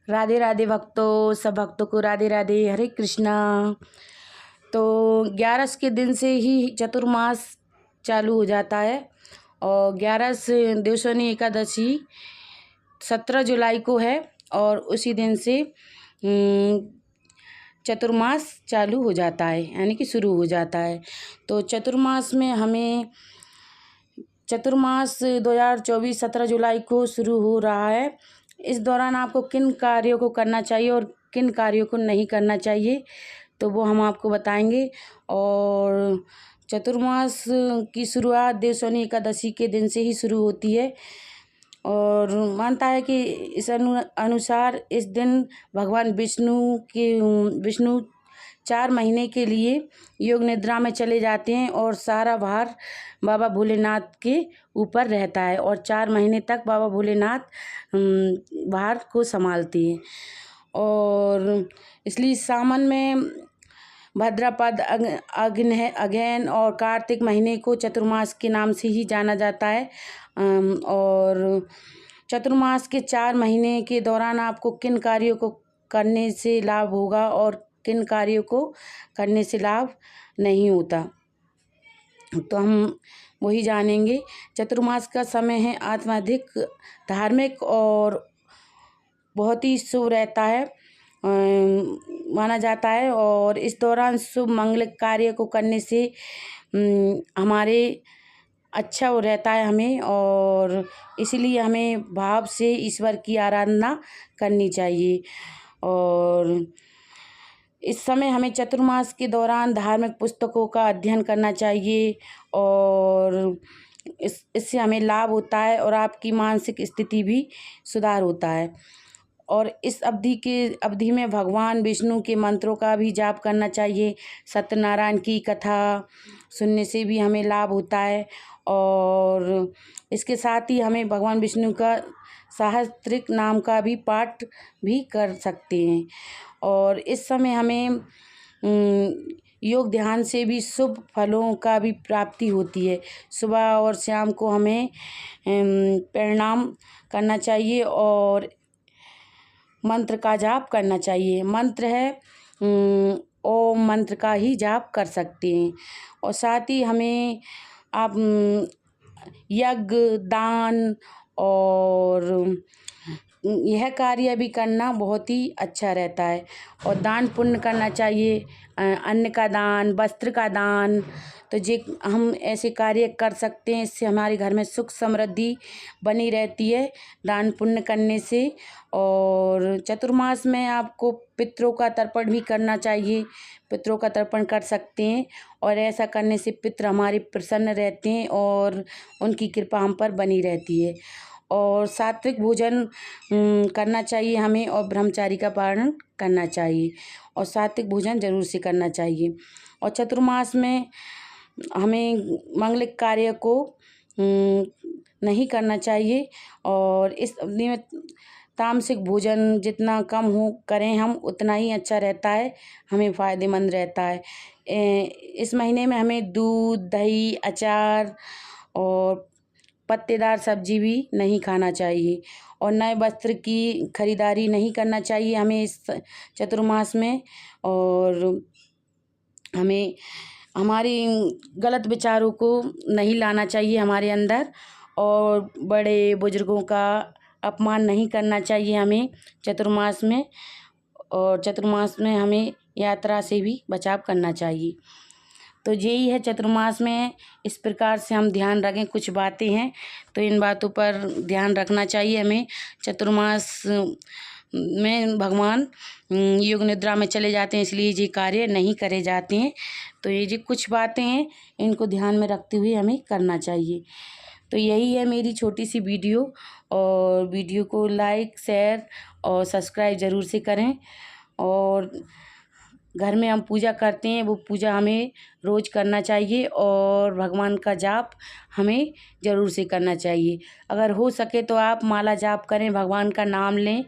राधे राधे भक्तों, सब भक्तों को राधे राधे, हरे कृष्णा। तो 11 के दिन से ही चतुर्मास चालू हो जाता है और 11 देवशनी एकादशी 17 जुलाई को है और उसी दिन से चतुर्मास चालू हो जाता है, यानी कि शुरू हो जाता है। तो चतुर्मास में हमें चतुर्मास 2024 17 जुलाई को शुरू हो रहा है। इस दौरान आपको किन कार्यों को करना चाहिए और किन कार्यों को नहीं करना चाहिए, तो वो हम आपको बताएंगे। और चतुर्मास की शुरुआत देवशनी एकादशी के दिन से ही शुरू होती है और मानता है कि इस अनुसार इस दिन भगवान विष्णु 4 महीने के लिए योग निद्रा में चले जाते हैं और सारा भार बाबा भोलेनाथ के ऊपर रहता है और 4 महीने तक बाबा भोलेनाथ भार को संभालते हैं। और इसलिए सावन में भाद्रपद अगहन और कार्तिक महीने को चतुर्मास के नाम से ही जाना जाता है। और चतुर्मास के 4 महीने के दौरान आपको किन कार्यों को करने से लाभ होगा और किन कार्यों को करने से लाभ नहीं होता, तो हम वही जानेंगे। चतुर्मास का समय है आत्माधिक धार्मिक और बहुत ही शुभ रहता है माना जाता है और इस दौरान शुभ मंगलिक कार्य को करने से हमारे अच्छा वो रहता है हमें, और इसलिए हमें भाव से ईश्वर की आराधना करनी चाहिए। और इस समय हमें चतुर्मास के दौरान धार्मिक पुस्तकों का अध्ययन करना चाहिए और इससे हमें लाभ होता है और आपकी मानसिक स्थिति भी सुधार होता है। और इस अवधि में भगवान विष्णु के मंत्रों का भी जाप करना चाहिए। सत्यनारायण की कथा सुनने से भी हमें लाभ होता है और इसके साथ ही हमें भगवान विष्णु का सहस्त्रिक नाम का भी पाठ भी कर सकते हैं। और इस समय हमें योग ध्यान से भी शुभ फलों का भी प्राप्ति होती है। सुबह और शाम को हमें प्रणाम करना चाहिए और मंत्र का जाप करना चाहिए। मंत्र है ओम मंत्र का ही जाप कर सकते हैं। और साथ ही हमें आप यज्ञ दान और यह कार्य भी करना बहुत ही अच्छा रहता है और दान पुण्य करना चाहिए। अन्न का दान, वस्त्र का दान, तो हम ऐसे कार्य कर सकते हैं। इससे हमारे घर में सुख समृद्धि बनी रहती है दान पुण्य करने से। और चतुर्मास में आपको पितरों का तर्पण भी करना चाहिए, पितरों का तर्पण कर सकते हैं और ऐसा करने से पितर हमारे प्रसन्न रहते हैं और उनकी कृपा हम पर बनी रहती है। और सात्विक भोजन करना चाहिए हमें और ब्रह्मचारी का पालन करना चाहिए और सात्विक भोजन जरूर से करना चाहिए। और चतुर्मास में हमें मंगलिक कार्य को नहीं करना चाहिए और इस अवधि में तामसिक भोजन जितना कम हो करें हम उतना ही अच्छा रहता है, हमें फ़ायदेमंद रहता है। इस महीने में हमें दूध दही अचार और पत्तेदार सब्जी भी नहीं खाना चाहिए और नए वस्त्र की खरीदारी नहीं करना चाहिए हमें इस चतुर्मास में। और हमें हमारी गलत विचारों को नहीं लाना चाहिए हमारे अंदर और बड़े बुजुर्गों का अपमान नहीं करना चाहिए हमें चतुर्मास में। और चतुर्मास में हमें यात्रा से भी बचाव करना चाहिए। तो यही है चतुर्मास में, इस प्रकार से हम ध्यान रखें। कुछ बातें हैं तो इन बातों पर ध्यान रखना चाहिए हमें। चतुर्मास में भगवान योग निद्रा में चले जाते हैं, इसलिए ये कार्य नहीं करे जाते हैं। तो ये जो कुछ बातें हैं इनको ध्यान में रखते हुए हमें करना चाहिए। तो यही है मेरी छोटी सी वीडियो, और वीडियो को लाइक शेयर और सब्सक्राइब ज़रूर से करें। और घर में हम पूजा करते हैं वो पूजा हमें रोज़ करना चाहिए और भगवान का जाप हमें ज़रूर से करना चाहिए। अगर हो सके तो आप माला जाप करें, भगवान का नाम लें।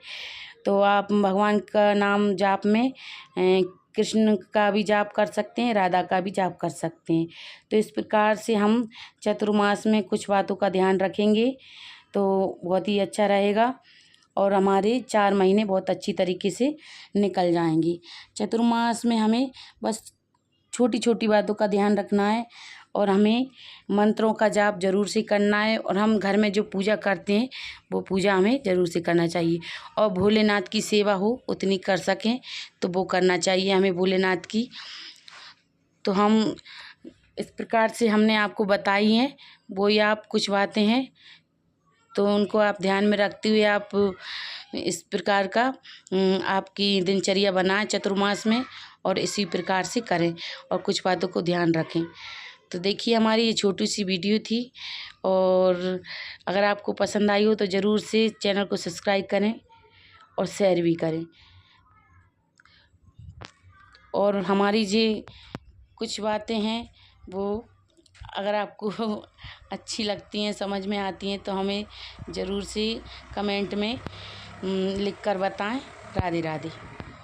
तो आप भगवान का नाम जाप में कृष्ण का भी जाप कर सकते हैं, राधा का भी जाप कर सकते हैं। तो इस प्रकार से हम चतुर्मास में कुछ बातों का ध्यान रखेंगे तो बहुत ही अच्छा रहेगा। और हमारे 4 महीने बहुत अच्छी तरीके से निकल जाएंगे। चतुर्मास में हमें बस छोटी छोटी बातों का ध्यान रखना है और हमें मंत्रों का जाप जरूर से करना है, और हम घर में जो पूजा करते हैं वो पूजा हमें ज़रूर से करना चाहिए, और भोलेनाथ की सेवा हो उतनी कर सकें तो वो करना चाहिए हमें भोलेनाथ की। तो हम इस प्रकार से हमने आपको बताई हैं, वही आप कुछ बातें हैं तो उनको आप ध्यान में रखते हुए आप इस प्रकार का आपकी दिनचर्या बनाएं चतुर्मास में, और इसी प्रकार से करें और कुछ बातों को ध्यान रखें। तो देखिए हमारी ये छोटी सी वीडियो थी, और अगर आपको पसंद आई हो तो ज़रूर से चैनल को सब्सक्राइब करें और शेयर भी करें। और हमारी जो कुछ बातें हैं वो अगर आपको अच्छी लगती हैं, समझ में आती हैं, तो हमें ज़रूर से कमेंट में लिख कर बताएं। राधे राधे।